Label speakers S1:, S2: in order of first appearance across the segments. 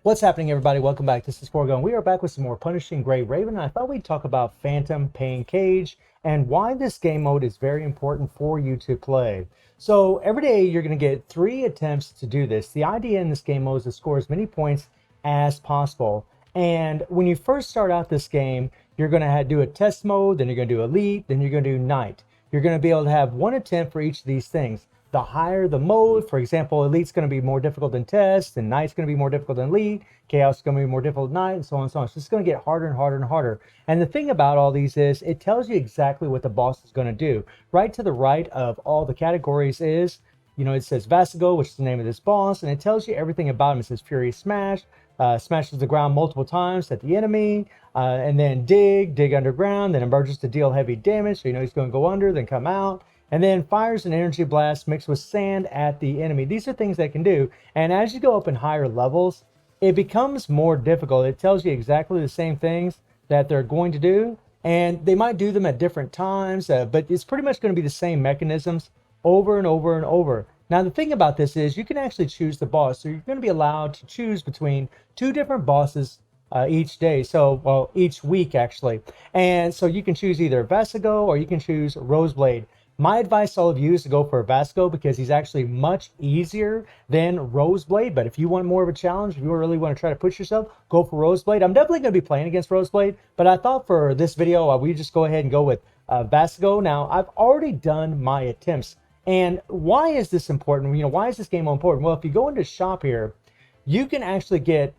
S1: What's happening, everybody? Welcome back. This is Forgo, and we are back with some more Punishing Gray Raven. And I thought we'd talk about Phantom Pain Cage and why this game mode is very important for you to play. So every day you're going to get 3 attempts to do this. The idea in this game mode is to score as many points as possible. And when you first start out this game, you're going to do a test mode, then you're going to do elite, then you're going to do night. You're going to be able to have 1 attempt for each of these things. The higher the mode, for example, elite's going to be more difficult than test, and night's going to be more difficult than elite, chaos is going to be more difficult than night, and so on and so on. So it's going to get harder and harder and harder. And the thing about all these is it tells you exactly what the boss is going to do. Right to the right of all the categories is, it says Vassago, which is the name of this boss, and it tells you everything about him. It says Fury Smash, smashes the ground multiple times at the enemy, and then dig underground, then emerges to deal heavy damage, so he's going to go under, then come out. And then fires an energy blast mixed with sand at the enemy. These are things they can do. And as you go up in higher levels, it becomes more difficult. It tells you exactly the same things that they're going to do. And they might do them at different times, but it's pretty much going to be the same mechanisms over and over and over. Now, the thing about this is you can actually choose the boss. So you're going to be allowed to choose between 2 different bosses each day. So, each week, actually. And so you can choose either Vassago or you can choose Roseblade. My advice to all of you is to go for Vassago because he's actually much easier than Roseblade. But if you want more of a challenge, if you really want to try to push yourself, go for Roseblade. I'm definitely going to be playing against Roseblade, but I thought for this video, we just go ahead and go with Vassago. Now, I've already done my attempts. And why is this important? Why is this game important? Well, if you go into shop here, you can actually get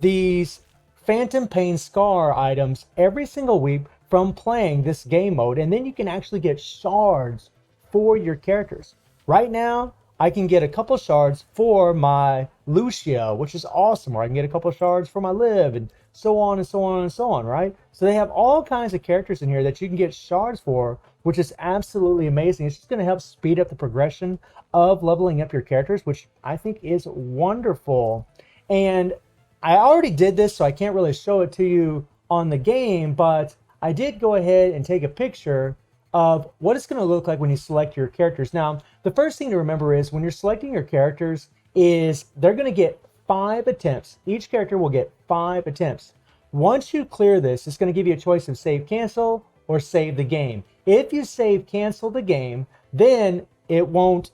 S1: these Phantom Pain Scar items every single week from playing this game mode, and then you can actually get shards for your characters. Right now, I can get a couple shards for my Lucia, which is awesome, or I can get a couple shards for my Liv, and so on and so on and so on, right? So they have all kinds of characters in here that you can get shards for, which is absolutely amazing. It's just going to help speed up the progression of leveling up your characters, which I think is wonderful. And I already did this, so I can't really show it to you on the game, but I did go ahead and take a picture of what it's going to look like when you select your characters. Now, the first thing to remember is when you're selecting your characters is they're going to get 5 attempts. Each character will get 5 attempts. Once you clear this, it's going to give you a choice of save cancel or save the game. If you save cancel the game, then it won't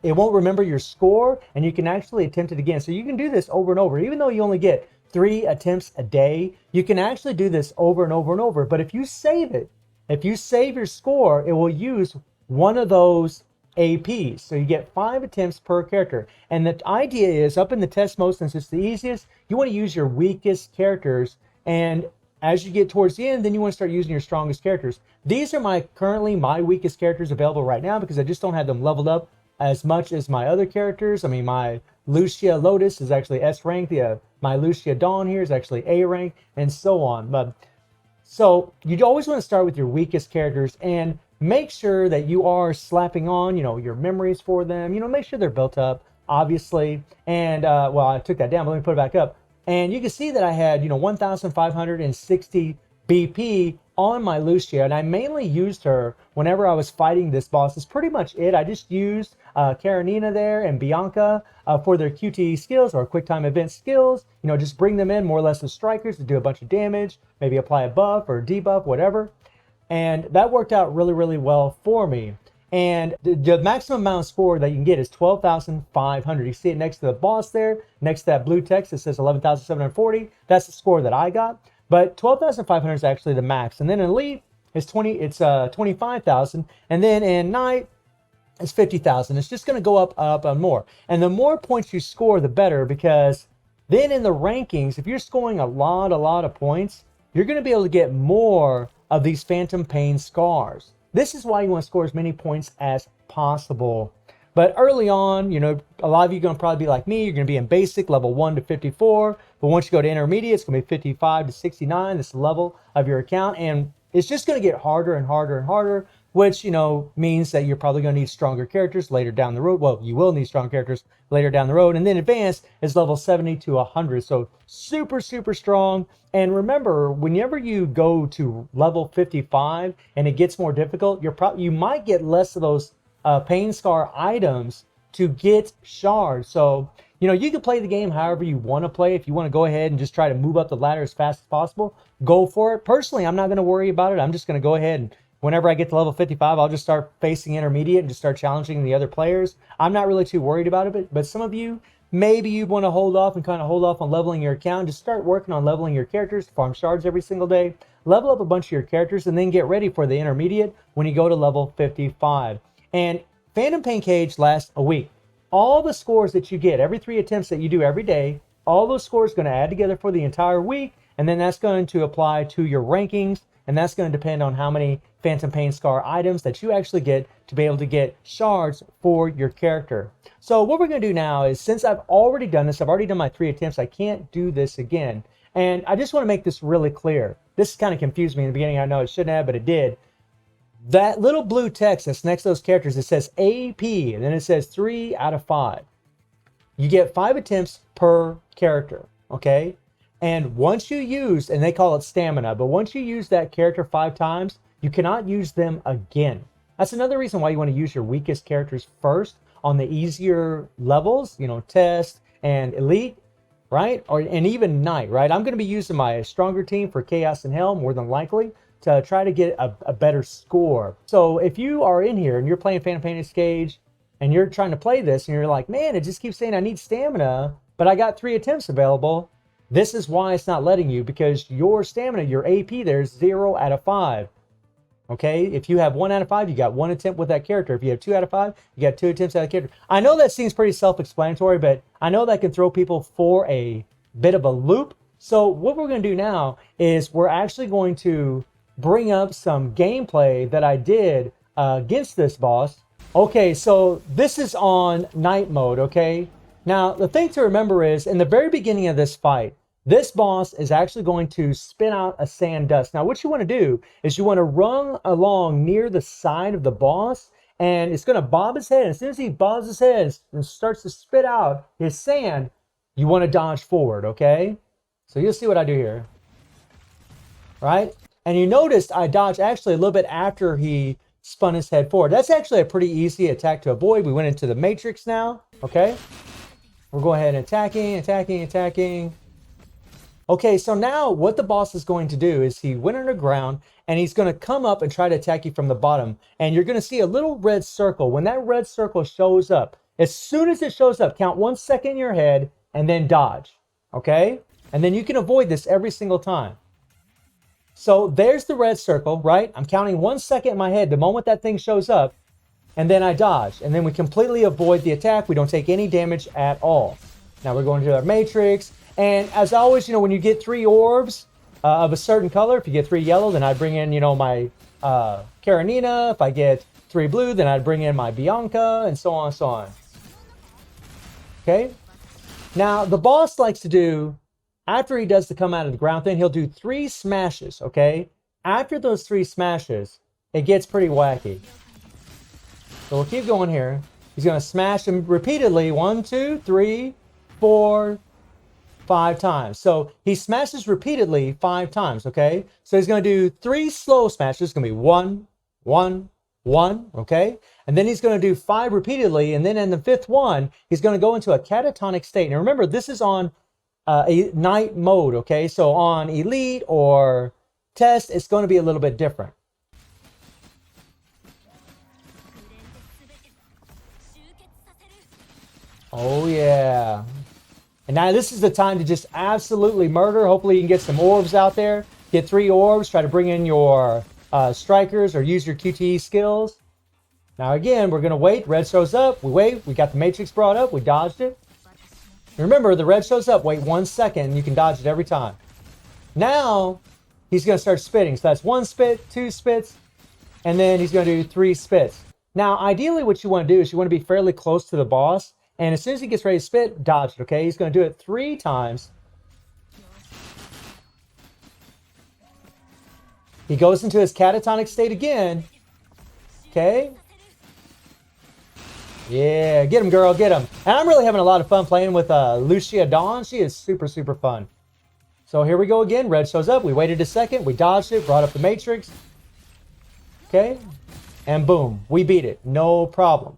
S1: remember your score, and you can actually attempt it again. So you can do this over and over, even though you only get 3 attempts a day. You can actually do this over and over and over. But if you save it, if you save your score, it will use one of those APs. So you get 5 attempts per character. And the idea is, up in the test mode, since it's the easiest, you want to use your weakest characters. And as you get towards the end, then you want to start using your strongest characters. These are currently my weakest characters available right now because I just don't have them leveled up as much as my other characters. I mean, my Lucia Lotus is actually S rank. My Lucia Dawn here is actually A rank, and so on. So you always want to start with your weakest characters and make sure that you are slapping on, your memories for them. Make sure they're built up, obviously. And I took that down, but let me put it back up. And you can see that I had 1,560 BP on my Lucia, and I mainly used her whenever I was fighting this boss. It's pretty much it. I just used Karenina there and Bianca for their QTE skills or quick time event skills. Just bring them in more or less as strikers to do a bunch of damage, maybe apply a buff or debuff, whatever. And that worked out really, really well for me. And the maximum amount of score that you can get is 12,500. You see it next to the boss there, next to that blue text that says 11,740. That's the score that I got. But 12,500 is actually the max. And then in elite, it's 25,000. And then in night, it's 50,000. It's just going to go up and more. And the more points you score, the better, because then in the rankings, if you're scoring a lot of points, you're going to be able to get more of these Phantom Pain Scars. This is why you want to score as many points as possible. But early on, a lot of you are going to probably be like me. You're going to be in basic, level 1 to 54. But once you go to intermediate, it's going to be 55 to 69, this level of your account. And it's just going to get harder and harder and harder, which, means that you're probably going to need stronger characters later down the road. Well, you will need strong characters later down the road. And then advanced is level 70 to 100. So super, super strong. And remember, whenever you go to level 55 and it gets more difficult, you might get less of those Pain Scar items to get shards. So You know, you can play the game however you want to play. If you want to go ahead and just try to move up the ladder as fast as possible, go for it. Personally, I'm not going to worry about it. I'm just going to go ahead and whenever I get to level 55, I'll just start facing intermediate and just start challenging the other players. I'm not really too worried about it, but some of you, maybe you'd want to hold off and kind of hold off on leveling your account. Just start working on leveling your characters, farm shards every single day, level up a bunch of your characters, and then get ready for the intermediate when you go to level 55. And Phantom Pain Cage lasts a week. All the scores that you get, every 3 attempts that you do every day, all those scores are going to add together for the entire week, and then that's going to apply to your rankings, and that's going to depend on how many Phantom Pain Scar items that you actually get to be able to get shards for your character. So what we're going to do now is, since I've already done this, I've already done my 3 attempts, I can't do this again. And I just want to make this really clear. This kind of confused me in the beginning. I know it shouldn't have, but it did. That little blue text that's next to those characters, it says AP, and then it says 3 out of 5. You get 5 attempts per character, okay? And once you use, and they call it stamina, but once you use that character 5 times, you cannot use them again. That's another reason why you want to use your weakest characters first on the easier levels, you know, test and elite, right? And even night, right? I'm going to be using my stronger team for chaos and hell more than likely to try to get a better score. So if you are in here and you're playing Phantom Pain Cage and you're trying to play this and you're like, man, it just keeps saying I need stamina, but I got 3 attempts available. This is why it's not letting you, because your stamina, your AP there is 0 out of 5. Okay, if you have 1 out of 5, you got 1 attempt with that character. If you have 2 out of 5, you got 2 attempts out of the character. I know that seems pretty self-explanatory, but I know that can throw people for a bit of a loop. So what we're going to do now is we're actually going to bring up some gameplay that I did against this boss. Okay, so this is on night mode, okay? Now, the thing to remember is, in the very beginning of this fight, this boss is actually going to spin out a sand dust. Now, what you want to do is you want to run along near the side of the boss, and it's going to bob his head. As soon as he bobs his head and starts to spit out his sand, you want to dodge forward, okay? So you'll see what I do here, right? And you noticed I dodged actually a little bit after he spun his head forward. That's actually a pretty easy attack to avoid. We went into the matrix now, okay? We'll go ahead and attacking. Okay, so now what the boss is going to do is he went underground and he's going to come up and try to attack you from the bottom. And you're going to see a little red circle. When that red circle shows up, as soon as it shows up, count 1 second in your head and then dodge, okay? And then you can avoid this every single time. So there's the red circle, right? I'm counting 1 second in my head the moment that thing shows up, and then I dodge. And then we completely avoid the attack. We don't take any damage at all. Now we're going to our matrix. And as always, you know, when you get 3 orbs of a certain color, if you get 3 yellow, then I bring in, you know, my Karenina. If I get 3 blue, then I'd bring in my Bianca, and so on and so on. Okay? Now, the boss likes to do, after he does the come out of the ground thing, he'll do 3 smashes, okay? After those 3 smashes, it gets pretty wacky. So we'll keep going here. He's going to smash them repeatedly, 1, 2, 3, 4, 5 times. So he smashes repeatedly 5 times, okay? So he's going to do 3 slow smashes. It's going to be 1, 1, 1, okay? And then he's going to do 5 repeatedly, and then in the 5th one, he's going to go into a catatonic state. Now remember, this is on a night mode, okay? So on elite or test, it's going to be a little bit different. Oh yeah. And now this is the time to just absolutely murder. Hopefully you can get some orbs out there. Get 3 orbs. Try to bring in your strikers or use your QTE skills. Now again, we're going to wait. Red shows up. We wait. We got the matrix brought up. We dodged it. Remember, the red shows up. Wait 1 second. You can dodge it every time. Now he's going to start spitting. So that's 1 spit, 2 spits, and then he's going to do 3 spits. Now, ideally what you want to do is you want to be fairly close to the boss. And as soon as he gets ready to spit, dodge it, okay? He's going to do it 3 times. He goes into his catatonic state again. Okay? Yeah, get him, girl, get him. And I'm really having a lot of fun playing with Lucia Dawn. She is super, super fun. So here we go again. Red shows up. We waited a second. We dodged it, brought up the matrix. Okay? And boom, we beat it. No problem.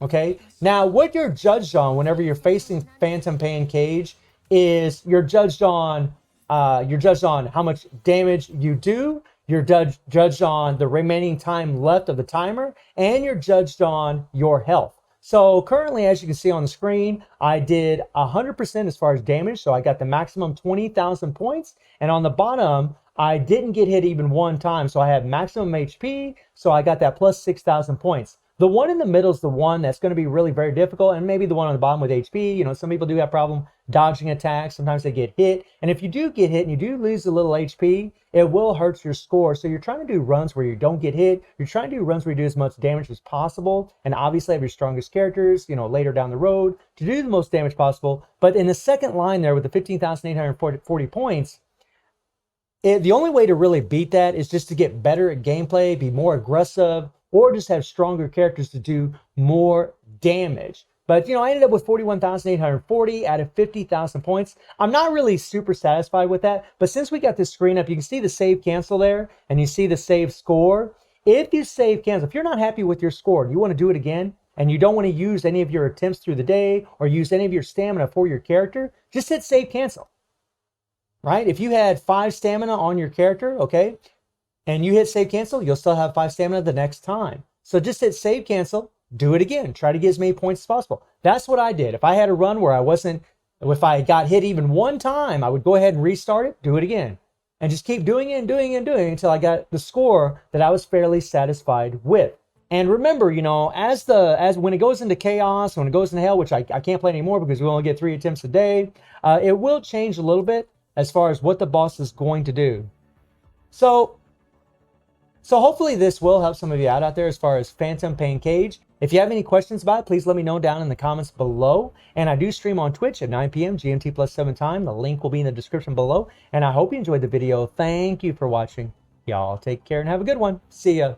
S1: Okay, now what you're judged on whenever you're facing Phantom Pain Cage is you're judged on how much damage you do, you're judged on the remaining time left of the timer, and you're judged on your health. So currently, as you can see on the screen, I did 100% as far as damage, so I got the maximum 20,000 points, and on the bottom, I didn't get hit even one time, so I had maximum HP, so I got that plus 6,000 points. The one in the middle is the one that's going to be really very difficult, and maybe the one on the bottom with HP. You know, some people do have problem dodging attacks. Sometimes they get hit, and if you do get hit and you do lose a little HP, it will hurt your score. So you're trying to do runs where you don't get hit. You're trying to do runs where you do as much damage as possible, and obviously have your strongest characters, you know, later down the road to do the most damage possible. But in the second line there with the 15,840 points, the only way to really beat that is just to get better at gameplay, be more aggressive, or just have stronger characters to do more damage. But, you know, I ended up with 41,840 out of 50,000 points. I'm not really super satisfied with that. But since we got this screen up, you can see the save cancel there, and you see the save score. If you save cancel, if you're not happy with your score and you want to do it again, and you don't want to use any of your attempts through the day or use any of your stamina for your character, just hit save cancel. Right? If you had 5 stamina on your character, okay, and you hit save cancel, you'll still have 5 stamina the next time. So just hit save cancel, do it again. Try to get as many points as possible. That's what I did. If I had a run where if I got hit even one time, I would go ahead and restart it, do it again. And just keep doing it and doing it and doing it until I got the score that I was fairly satisfied with. And remember, you know, as when it goes into chaos, when it goes into hell, which I can't play anymore because we only get 3 attempts a day, it will change a little bit as far as what the boss is going to do. So hopefully this will help some of you out there as far as Phantom Pain Cage. If you have any questions about it, please let me know down in the comments below. And I do stream on Twitch at 9 p.m. GMT plus 7 time. The link will be in the description below. And I hope you enjoyed the video. Thank you for watching. Y'all take care and have a good one. See ya.